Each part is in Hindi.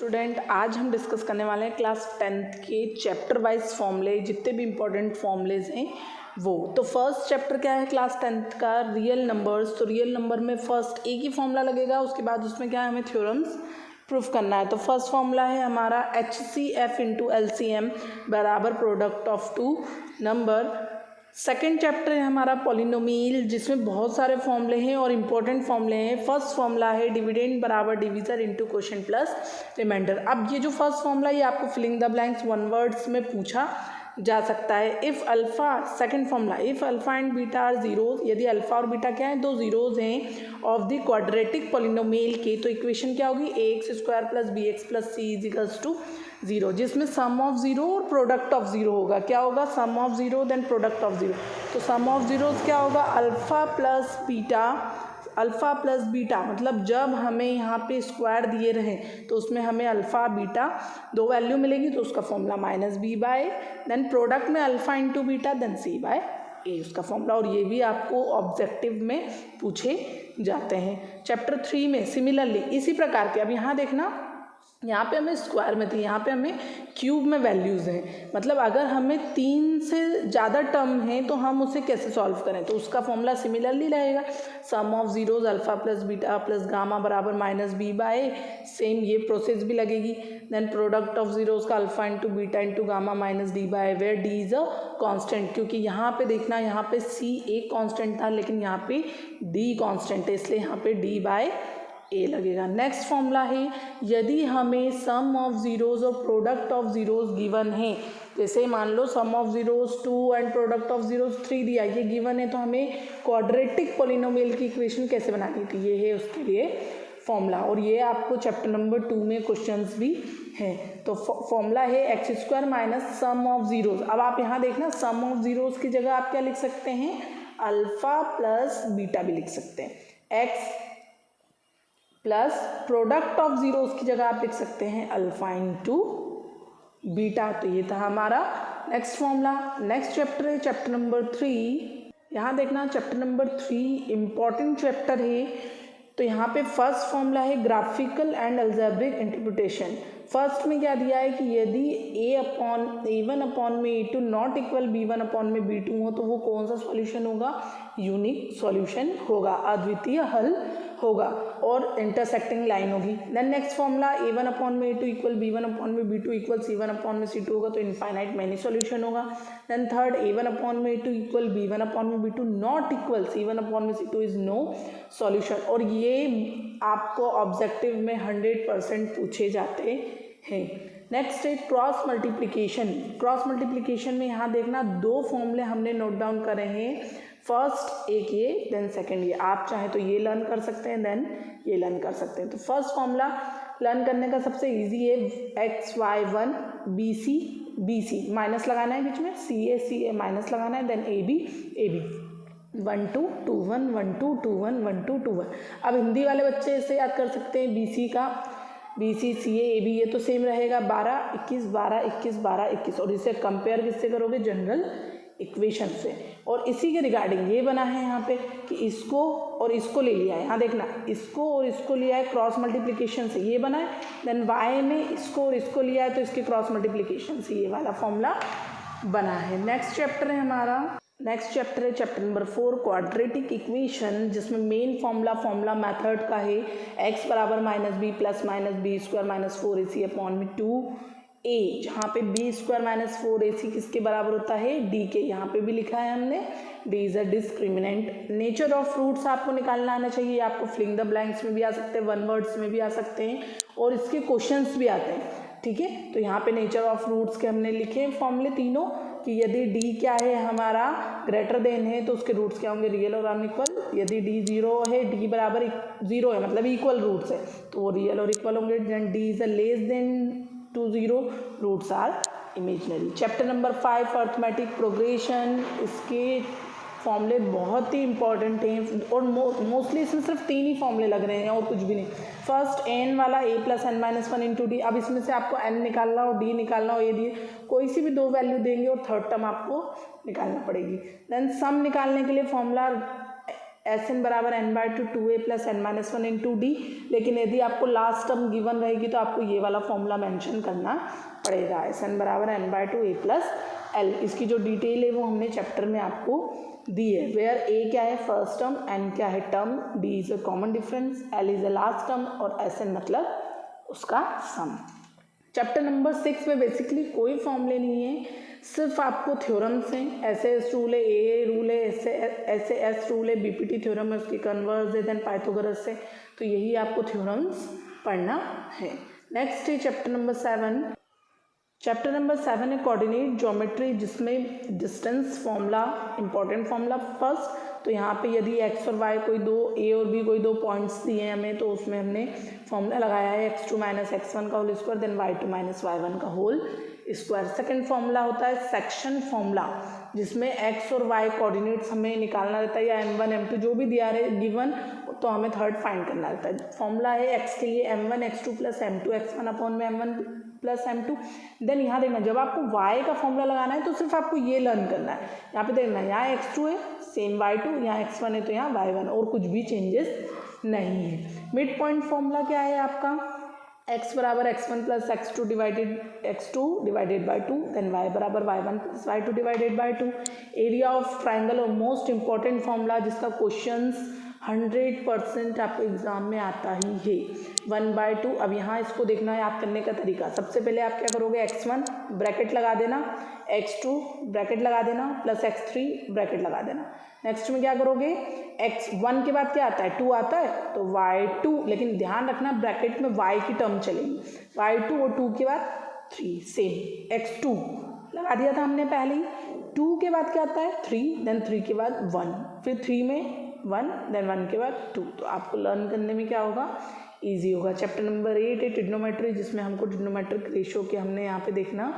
स्टूडेंट, आज हम डिस्कस करने वाले हैं क्लास 10th के चैप्टर वाइज फॉर्मूले, जितने भी इंपॉर्टेंट फॉर्मूलेज हैं वो। तो फर्स्ट चैप्टर क्या है क्लास 10th का? Real numbers. तो रियल नंबर में फर्स्ट एक ही फॉर्मूला लगेगा, उसके बाद उसमें क्या है, हमें थ्योरम्स प्रूफ करना है। तो फर्स्ट फॉर्मूला है हमारा HCF इंटू LCM बराबर product of two number. Second chapter है हमारा पॉलिनोमियल, जिसमें बहुत सारे फॉर्मूले हैं और इम्पोर्टेंट फॉर्मूले हैं। फर्स्ट फॉर्मूला है डिविडेंड बराबर divisor into quotient plus remainder. अब ये जो फर्स्ट फॉर्मूला ये आपको filling the blanks one words में पूछा जा सकता है। If alpha, second formula, if alpha and beta are zeros, यदि अल्फ़ा और बीटा क्या है, दो जीरोज हैं ऑफ द क्वाड्रेटिक पॉलिनोमियल के, तो इक्वेशन क्या होगी, ax² plus bx plus c equals to 0, जिसमें सम ऑफ जीरो और प्रोडक्ट ऑफ जीरो होगा। क्या होगा? Sum of zero then product of zero. तो सम ऑफ जीरोज क्या होगा, alpha plus beta. Alpha plus beta मतलब जब हमें यहाँ पे स्क्वायर दिए रहें तो उसमें हमें अल्फ़ा बीटा दो वैल्यू मिलेगी, तो उसका फॉर्मूला -b/a, देन प्रोडक्ट में alpha into beta then c/a उसका फॉर्मूला। और ये भी आपको ऑब्जेक्टिव में पूछे जाते हैं। चैप्टर 3 में सिमिलरली इसी प्रकार के, अब यहाँ देखना, यहाँ पे हमें स्क्वायर में थी, यहाँ पे हमें क्यूब में वैल्यूज़ हैं। मतलब अगर हमें 3 से ज़्यादा टर्म हैं तो हम उसे कैसे सॉल्व करें, तो उसका फॉर्मूला सिमिलरली रहेगा, sum of zeros alpha plus beta plus gamma बराबर -b/a। सेम ये प्रोसेस भी लगेगी। देन प्रोडक्ट ऑफ जीरोज का alpha into beta into gamma -d/a, where d is a constant, क्योंकि यहाँ पे देखना, यहाँ पे c एक कांस्टेंट था लेकिन यहाँ पे d कांस्टेंट है, इसलिए यहाँ पे d/a लगेगा। नेक्स्ट फॉर्मूला है, यदि हमें सम ऑफ जीरोज और प्रोडक्ट ऑफ जीरोज गिवन है, जैसे मान लो sum of zeros 2 and product of zeros 3 दिया, ये गिवन है, तो हमें क्वाड्रेटिक पॉलिनोमियल की इक्वेशन कैसे बनानी थी, ये है उसके लिए फॉर्मूला। और ये आपको चैप्टर नंबर 2 में क्वेश्चंस भी हैं। तो फॉर्मूला है x² minus sum of zeros. अब आप यहाँ देखना, सम ऑफ जीरोज की जगह आप क्या लिख सकते हैं, अल्फ़ा प्लस बीटा भी लिख सकते हैं। x plus product of zeros की जगह आप लिख सकते हैं अल्फ़ा इंटू बीटा। तो ये था हमारा नेक्स्ट फॉर्मूला। नेक्स्ट चैप्टर है चैप्टर नंबर 3। यहाँ देखना, चैप्टर नंबर 3 इम्पॉर्टेंट चैप्टर है। तो यहाँ पे फर्स्ट फॉर्मूला है graphical and algebraic interpretation. First में क्या दिया है कि यदि a/a1 अपॉन में a2 not equal b1 upon में b2 हो तो वो कौन सा सॉल्यूशन होगा, यूनिक सॉल्यूशन होगा, अद्वितीय हल होगा और इंटरसेक्टिंग लाइन होगी। Then next formula, a1 upon में a2 इक्वल b1 अपॉन में b2 इक्वल c1 अपॉन में c2 होगा, तो इनफाइनाइट मैनी सॉल्यूशन होगा। देन थर्ड, a1 अपॉन में a2 इक्वल b1 अपॉन में b2 not equal c1 upon में c2 इज नो सॉल्यूशन। और ये आपको ऑब्जेक्टिव में 100% पूछे जाते हैं। नेक्स्ट है क्रॉस मल्टीप्लिकेशन। क्रॉस मल्टीप्लिकेशन में यहाँ देखना, दो फॉर्मूले हमने नोट डाउन करे हैं। फर्स्ट एक ये, देन सेकंड ये। आप चाहे तो ये लर्न कर सकते हैं, देन ये लर्न कर सकते हैं। तो फर्स्ट फॉर्मूला लर्न करने का सबसे इजी है, xy1 bc माइनस लगाना है बीच में, ca माइनस लगाना है, देन ab 1 2 2 1 1 2 2 1 1 2 2 1। अब हिंदी वाले बच्चे इसे याद कर सकते हैं, BC CA AB ये तो सेम रहेगा, 12 21 12 21 12 21। और इसे कंपेयर किससे करोगे, जनरल इक्वेशन से। और इसी के रिगार्डिंग ये बना है यहाँ पे कि इसको और इसको ले लिया है, यहाँ देखना, इसको और इसको लिया है क्रॉस मल्टीप्लिकेशन से, ये बना है। देन y में इसको और इसको लिया है तो इसके क्रॉस मल्टीप्लिकेशन से ये वाला फॉर्मूला बना है। नेक्स्ट चैप्टर है हमारा, नेक्स्ट चैप्टर है चैप्टर नंबर 4 क्वाड्रेटिक इक्वेशन, जिसमें मेन फॉर्मूला मेथड का है x बराबर -b plus -b² minus 4ac upon में 2a, जहाँ पे b² माइनस 4ac किसके बराबर होता है, d के। यहाँ पे भी लिखा है हमने, d is a discriminant. Nature of fruits आपको निकालना आना चाहिए, आपको फिलिंग द ब्लैंक्स में भी आ सकते हैं, वन वर्ड्स में भी आ सकते हैं और इसके क्वेश्चंस भी आते हैं, ठीक है। तो यहाँ पे नेचर ऑफ फ्रूट्स के हमने लिखे फॉर्मूले तीनों, कि यदि d क्या है हमारा ग्रेटर देन है तो उसके रूट्स क्या होंगे, रियल और अनइक्वल। यदि d 0 है, d बराबर 0 है मतलब इक्वल रूट्स है, तो वो रियल और इक्वल होंगे। Then d is a less than two 0, roots are imaginary. Chapter number 5 arithmetic progression, इसके फॉर्मूले बहुत ही इंपॉर्टेंट हैं और मोस्टली इसमें सिर्फ 3 ही फॉर्मूले लग रहे हैं और कुछ भी नहीं। फर्स्ट n वाला a plus n minus 1 into D. अब इसमें से आपको n निकालना हो, d निकालना हो, ये दिए कोई सी भी दो वैल्यू देंगे और थर्ड टर्म आपको निकालना पड़ेगी। देन सम निकालने के लिए फॉर्मूला एस एन बराबर N by two A plus N minus one into D. लेकिन यदि आपको लास्ट टर्म गिवन रहेगी तो आपको ये वाला फॉर्मूला मेंशन करना पड़ेगा, एस एन बराबर N by two A plus L. इसकी जो डिटेल है वो हमने चैप्टर में आपको दी है, वेयर ए क्या है फर्स्ट टर्म, एन क्या है term, D is a common difference, L is a last term और एस एन मतलब उसका सम। चैप्टर नंबर 6 में बेसिकली कोई फॉर्मूले नहीं है, सिर्फ आपको थ्योरम्स हैं, ऐसे एस रूल है, ए रूल है, ऐसे एस रूल है, बीपीटी थ्योरम है, उसकी कन्वर्स है, देन पाइथागोरस है, तो यही आपको थ्योरम्स पढ़ना है। नेक्स्ट है चैप्टर नंबर 7। चैप्टर नंबर 7 है कोऑर्डिनेट ज्योमेट्री, जिसमें distance formula important formula first. तो यहाँ पे यदि एक्स और वाई कोई दो ए और बी कोई दो पॉइंट्स दिए हैं हमें, तो उसमें हमने फॉर्मूला लगाया है x2 माइनस x1 का whole square then y2 minus y1 का होल स्क्वायर। सेकंड फॉर्मूला होता है सेक्शन फॉर्मूला, जिसमें x और y कोऑर्डिनेट्स हमें निकालना रहता है, या m1 m2 जो भी दिया रहे गिवन, तो हमें थर्ड फाइंड करना रहता है। फॉर्मूला है x के लिए m1 x2 plus m2 x1 upon में m1 प्लस m2। देन यहाँ देखना, जब आपको y का फॉर्मूला लगाना है तो सिर्फ आपको ये लर्न करना है। यहाँ पे देखना, यहाँ x2 है सेम y2, यहाँ x1 है तो यहाँ y1, और कुछ भी चेंजेस नहीं है। मिड पॉइंट फॉर्मूला क्या है आपका, x बराबर x1 plus x2 divided by 2, then y बराबर y1 plus y2 divided by 2। Area of triangle और मोस्ट इंपॉर्टेंट फॉर्मूला, जिसका क्वेश्चंस 100% आपको एग्जाम में आता ही है, 1/2। अब यहाँ इसको देखना है याद करने का तरीका। सबसे पहले आप क्या करोगे, x1 ब्रैकेट लगा देना, x2 ब्रैकेट लगा देना, प्लस x3 ब्रैकेट लगा देना। नेक्स्ट में क्या करोगे, x1 के बाद क्या आता है 2 आता है, तो y2, लेकिन ध्यान रखना ब्रैकेट में y की टर्म चलेगी, y2 और 2 के बाद 3, सेम x2 लगा दिया था हमने पहले ही, 2 के बाद क्या आता है 3, देन 3 के बाद 1, फिर 3 में 1, देन 1 के बाद 2। तो आपको लर्न करने में क्या होगा, इजी होगा। चैप्टर नंबर 8 है ट्रिग्नोमेट्री, जिसमें हमको ट्रिग्नोमेट्रिक रेशियो के हमने यहाँ पे देखना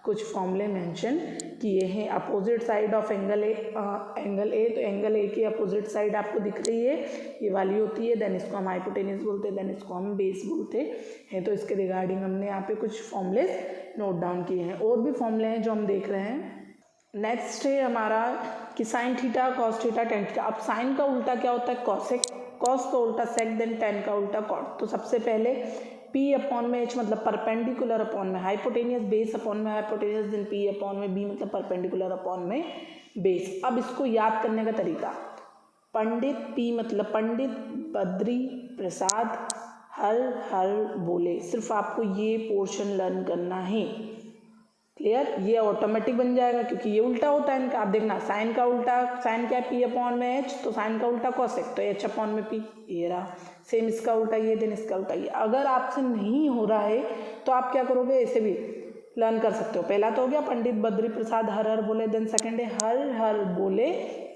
कुछ फॉर्मूले मेंशन किए हैं। Opposite side of angle A, तो एंगल ए की अपोजिट साइड आपको दिख रही है, ये वाली होती है, देन इसको हम हाइपोटेन्यूस बोलते हैं, देन इसको हम बेस बोलते हैं। तो इसके रिगार्डिंग हमने यहाँ पे कुछ फॉर्मूले नोट डाउन किए हैं, और भी फॉर्मूले हैं जो हम देख रहे हैं। नेक्स्ट है हमारा कि sine theta cos theta tan theta. अब साइन का उल्टा क्या होता है कॉसेक, कॉस का उल्टा सेक, देन टेन का उल्टा कॉट। तो सबसे पहले P अपॉन में H मतलब परपेंडिकुलर अपॉन में हाइपोटेनियस, बेस अपॉन में हाइपोटेनियस, देन P अपॉन में B मतलब परपेंडिकुलर अपॉन में बेस। अब इसको याद करने का तरीका, पंडित P मतलब पंडित बद्री प्रसाद हर बोले, सिर्फ आपको ये पोर्शन लर्न करना है। क्लियर, ये ऑटोमेटिक बन जाएगा क्योंकि ये उल्टा होता है इनका। आप देखना साइन का उल्टा, साइन क्या है P अपॉन में H, तो साइन का उल्टा कॉसेक, तो H अपॉन में P, ये रहा। सेम इसका उल्टा ये, देन इसका उल्टा ये। अगर आपसे नहीं हो रहा है तो आप क्या करोगे, ऐसे भी लर्न कर सकते हो। पहला तो हो गया पंडित बद्री प्रसाद हर बोले, देन सेकेंड है हर बोले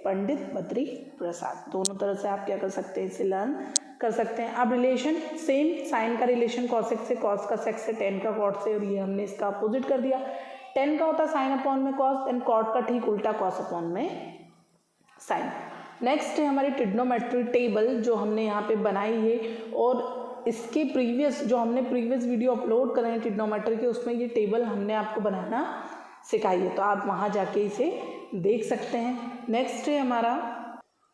पंडित बद्री प्रसाद। दोनों तरह से आप क्या कर सकते हैं, इसे लर्न कर सकते हैं। अब रिलेशन सेम, साइन का रिलेशन कॉसेक से, कॉस का सेक से, टेन का कॉट से, और ये हमने इसका अपोजिट कर दिया। टेन का होता है साइन अपॉन में कॉस, देन कॉट का ठीक उल्टा कॉस अपॉन में साइन। नेक्स्ट है हमारी ट्रिग्नोमेट्री टेबल, जो हमने यहाँ पे बनाई है, और इसके प्रीवियस जो हमने प्रीवियस वीडियो अपलोड करे हैं ट्रिग्नोमेट्री के, उसमें ये टेबल हमने आपको बनाना सिखाई है, तो आप वहाँ जाके इसे देख सकते हैं। नेक्स्ट है हमारा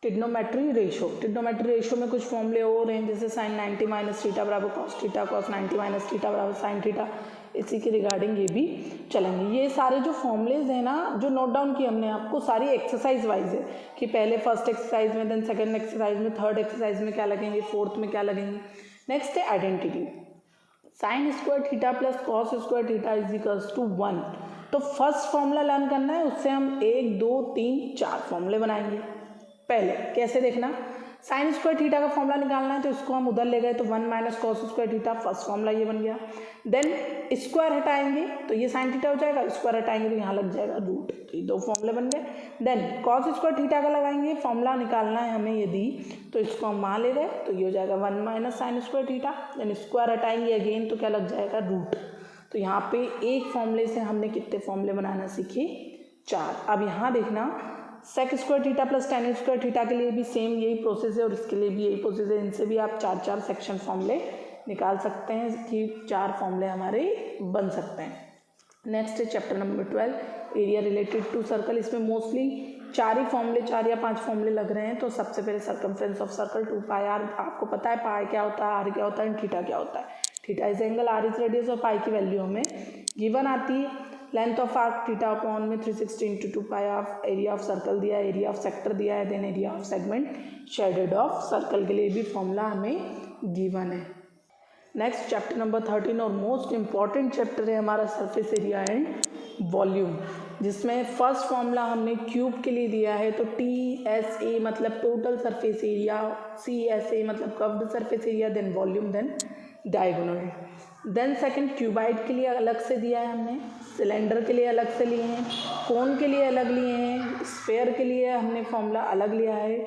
ट्रिग्नोमेट्री रेशो। ट्रिग्नोमेट्री रेशो में कुछ फॉर्मूले और हैं, जैसे साइन 90 माइनस थीटा बराबर cos theta, cos 90 minus theta बराबर साइन थीटा। इसी के रिगार्डिंग ये भी चलेंगे। ये सारे जो फॉर्मूलेज हैं ना, जो नोट डाउन किए हमने आपको, सारी एक्सरसाइज वाइज है कि पहले फर्स्ट एक्सरसाइज में, देन सेकंड एक्सरसाइज में, थर्ड एक्सरसाइज में क्या लगेंगे, फोर्थ में क्या लगेंगे। नेक्स्ट है identity, sine square theta plus cos square theta is equals to 1। तो फर्स्ट फॉर्मूला लर्न करना है, उससे हम 1 2 3 4 फॉर्मूले बनाएंगे। पहले कैसे देखना, साइन स्क्वायर थीटा का फॉर्मूला निकालना है, तो इसको हम उधर ले गए, तो 1 minus cos square theta, first formula ये बन गया। देन स्क्वायर हटाएंगे तो ये साइन थीटा हो जाएगा, स्क्वायर हटाएंगे तो यहाँ लग जाएगा रूट, तो ये 2 फॉर्मूले बन गए। देन कॉस स्क्वायर थीटा का लगाएंगे, फॉर्मूला निकालना है हमें यदि, तो इसको हम वहाँ ले गए, तो ये हो जाएगा 1 minus sine square theta. Then square हटाएंगे अगेन, तो क्या लग जाएगा रूट। तो यहाँ पे एक फॉर्मूले से हमने कितने फॉर्मूले बनाना सीखे, 4। अब यहाँ देखना, sec square theta plus tan square theta के लिए भी सेम यही प्रोसेस है, और इसके लिए भी यही प्रोसेस है। इनसे भी आप 4 सेक्शन फॉर्मूले निकाल सकते हैं कि 4 फॉर्मूले हमारे बन सकते हैं। नेक्स्ट है chapter number 12, area related to circle. इसमें मोस्टली 4 ही फॉर्मूले, 4 या 5 फॉर्मूले लग रहे हैं। तो सबसे पहले circumference of circle 2 pi R, आपको पता है पाई क्या होता है, आर क्या होता है, थीटा क्या होता है। Theta is angle, R is radius और पाई की वैल्यू हमें गिवन आती है। Length of arc theta upon में 360 into 2 pi of area of circle दिया है, एरिया ऑफ सेक्टर दिया है, then area of segment shaded of circle के लिए भी फॉर्मूला हमें गिवन है। नेक्स्ट चैप्टर नंबर 13 और मोस्ट इंपॉर्टेंट चैप्टर है हमारा सरफेस एरिया एंड वॉल्यूम, जिसमें फर्स्ट फॉर्मूला हमने क्यूब के लिए दिया है। तो TSA मतलब टोटल सरफेस एरिया, CSA मतलब curved surface area, then volume, then diagonal. Then second cuboid के लिए अलग से दिया है हमने, सिलेंडर के लिए अलग से लिए हैं, कोन के लिए अलग लिए हैं, स्फेयर के लिए हमने फॉर्मूला अलग लिया है,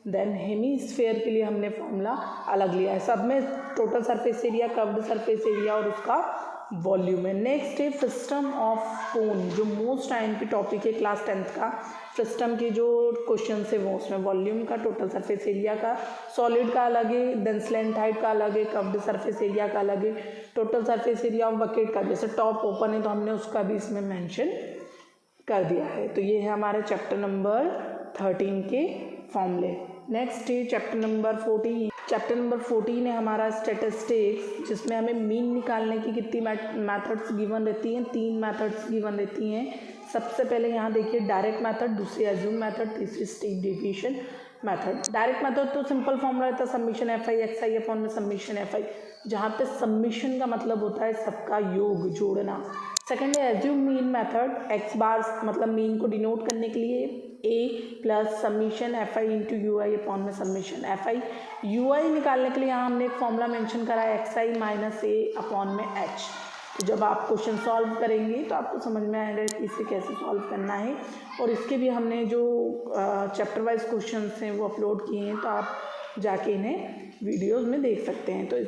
देन हेमी स्फेयर के लिए हमने फॉर्मूला अलग लिया है। सब में total surface area, curved surface area और उसका वॉल्यूम है। नेक्स्ट है फ्रिस्टम ऑफ कोन, जो मोस्ट IMP टॉपिक है क्लास 10th का। फ्रिस्टम के जो क्वेश्चन है वो उसमें वॉल्यूम का, टोटल सरफेस एरिया का, सॉलिड का अलग है, देन स्लैंट हाइट का अलग है, कर्व्ड सरफेस एरिया का अलग है, total surface area of bucket का, जैसे टॉप ओपन है तो हमने उसका भी इसमें मेंशन कर दिया है। तो ये है हमारे चैप्टर नंबर 13 के फॉर्मूले। नेक्स्ट है चैप्टर नंबर 14। चैप्टर नंबर 14 है हमारा स्टैटिस्टिक्स, जिसमें हमें मीन निकालने की कितनी मेथड्स गिवन रहती हैं, 3 मेथड्स गिवन रहती हैं। सबसे पहले यहाँ देखिए डायरेक्ट मेथड, दूसरी एज्यूम मेथड, तीसरी state deviation method. Direct method तो सिंपल फॉर्मूला रहता है समीशन FI XI अपॉन में समीशन FI, जहाँ पे समीशन का मतलब होता है सबका योग, जोड़ना। सेकेंड है एज्यूम मीन मेथड, x बार मतलब मीन को डिनोट करने के लिए a plus summation FI into UI upon में समीशन FI। UI निकालने के लिए यहाँ हमने एक फॉर्मूला मेंशन करा है XI माइनस A अपॉन में H। तो जब आप क्वेश्चन सॉल्व करेंगे तो आपको समझ में आएगा कि इसे कैसे सॉल्व करना है। और इसके भी हमने जो चैप्टर वाइज क्वेश्चन हैं वो अपलोड किए हैं, तो आप जाके इन्हें वीडियोज़ में देख सकते हैं। तो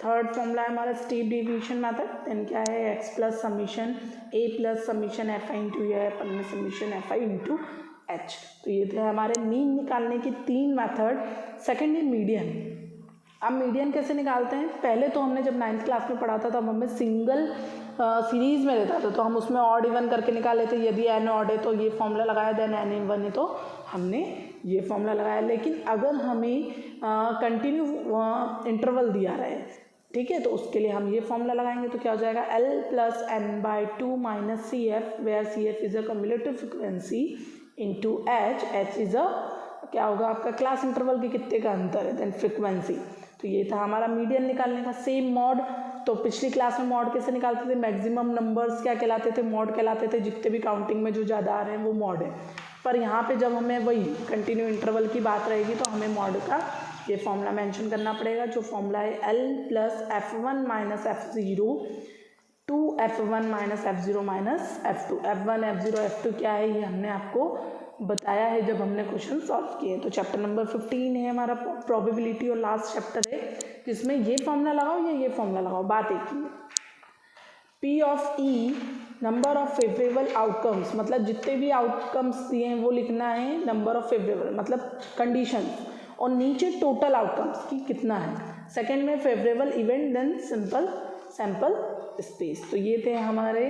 थर्ड फॉर्मूला है हमारा स्टेप डेविएशन मेथड, देन क्या है x plus summation A plus summation FI into UI अपन में समीशन FI इंटू H। तो ये थे हमारे मीन निकालने की 3 मेथड। सेकेंड है मीडियन। अब मीडियन कैसे निकालते हैं, पहले तो हमने जब 9th क्लास में पढ़ा था तब हमें सिंगल सीरीज़ में रहता था, तो हम उसमें ऑड इवन करके निकाल लेते। यदि n ऑड है तो ये फॉर्मूला लगाया, देन n इवन है तो हमने ये फॉर्मूला लगाया। लेकिन अगर हमें कंटिन्यू इंटरवल दिया रहे, ठीक है, तो उसके लिए हम ये फॉर्मूला लगाएंगे। तो क्या हो जाएगा, L plus n/2 minus CF, where CF is a cumulative frequency into H is a क्या होगा आपका क्लास इंटरवल के कितने का अंतर है, देन फ्रिक्वेंसी। तो ये था हमारा मीडियन निकालने का। सेम मॉड, तो पिछली क्लास में मॉड कैसे निकालते थे, मैक्सिमम नंबर्स क्या कहलाते थे, मॉड कहलाते थे, जितने भी काउंटिंग में जो ज़्यादा आ रहे हैं वो मॉड है। पर यहाँ पे जब हमें वही कंटिन्यू इंटरवल की बात रहेगी तो हमें मॉड का ये फॉर्मूला मेंशन करना पड़ेगा, जो फॉर्मूला है L plus F1 minus F0 to F1 minus F0 minus F2। F1 F0 F2 क्या है ये हमने आपको बताया है जब हमने क्वेश्चन सॉल्व किए। तो चैप्टर नंबर 15 है हमारा प्रोबेबिलिटी और लास्ट चैप्टर है, जिसमें ये फॉर्मूला लगाओ या ये फॉर्मूला लगाओ, बात एक ही है। P of E number of favourable outcomes, मतलब जितने भी आउटकम्स दिए हैं वो लिखना है, नंबर ऑफ फेवरेबल मतलब कंडीशन, और नीचे टोटल आउटकम्स की कितना है। सेकेंड में favourable event, then simple sample space. तो ये थे हमारे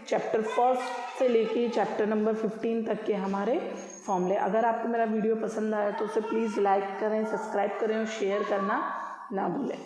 चैप्टर 1 से लेके चैप्टर नंबर 15 तक के हमारे फॉर्मूले। अगर आपको मेरा वीडियो पसंद आया तो उसे प्लीज़ लाइक करें, सब्सक्राइब करें और शेयर करना ना भूलें।